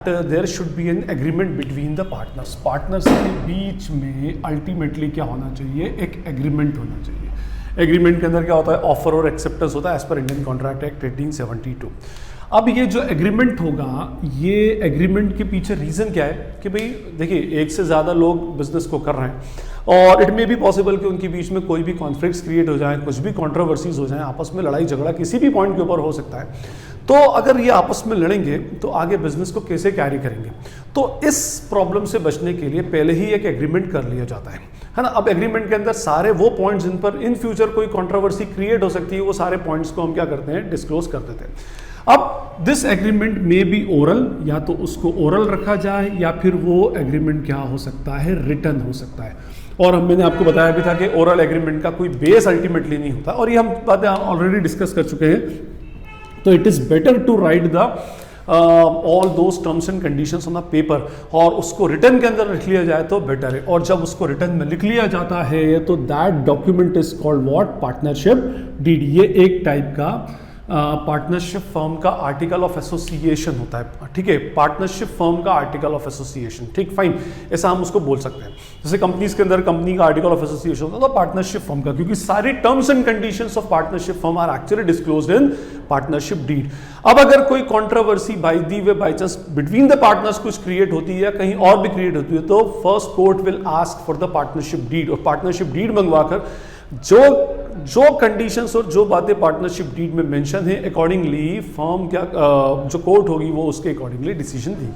There should be an agreement between the partners के बीच में अल्टीमेटली क्या होना चाहिए, एक एग्रीमेंट होना चाहिए। एग्रीमेंट के अंदर क्या होता है, ऑफर और एक्सेप्टेंस होता है as per Indian contract act 1872। अब ये जो एग्रीमेंट होगा, ये एग्रीमेंट के पीछे रीज़न क्या है कि भाई देखिए एक से ज़्यादा लोग बिजनेस को कर रहे हैं और इट मे बी पॉसिबल कि उनके बीच में कोई भी कॉन्फ्लिक्ट्स क्रिएट हो जाए, कुछ भी कंट्रोवर्सीज हो जाए, आपस में लड़ाई झगड़ा किसी भी पॉइंट के ऊपर हो सकता है। तो अगर ये आपस में लड़ेंगे तो आगे बिजनेस को कैसे कैरी करेंगे। तो इस प्रॉब्लम से बचने के लिए पहले ही एक एग्रीमेंट कर लिया जाता है ना। अब एग्रीमेंट के अंदर सारे वो पॉइंट्स जिन पर इन फ्यूचर कोई कंट्रोवर्सी क्रिएट हो सकती है, वो सारे पॉइंट्स को हम क्या करते हैं, डिस्क्लोज कर देते हैं। अब दिस एग्रीमेंट में बी ओरल, या तो उसको ओरल रखा जाए या फिर वो एग्रीमेंट क्या हो सकता है, रिटन हो सकता है। और मैंने आपको बताया भी था कि ओरल एग्रीमेंट का कोई बेस अल्टीमेटली नहीं होता, और ये हम बातें ऑलरेडी डिस्कस कर चुके हैं। तो it is better to write the all those terms and conditions on the paper, और उसको रिटर्न के अंदर लिख लिया जाए तो बेटर है। और जब उसको रिटर्न में लिख लिया जाता है तो that document is called what, partnership deed. ये एक टाइप का पार्टनरशिप फर्म का आर्टिकल ऑफ एसोसिएशन होता है, ठीक है, पार्टनरशिप फर्म का आर्टिकल ऑफ एसोसिएशन, ठीक, फाइन, ऐसा हम उसको बोल सकते हैं। जैसे कंपनीज के अंदर कंपनी का आर्टिकल ऑफ एसोसिएशन होता है तो पार्टनरशिप फर्म का, क्योंकि सारी terms and conditions of partnership firm are actually disclosed in partnership deed. अब अगर कोई controversy by the way by chance between the partners कुछ क्रिएट होती है या कहीं और भी क्रिएट होती है, तो first court will ask for the partnership deed, और पार्टनरशिप डीड मंगवाकर जो कंडीशंस और जो बातें पार्टनरशिप डीड में मेंशन है, अकॉर्डिंगली फर्म क्या जो कोर्ट होगी वो उसके अकॉर्डिंगली डिसीजन देगी।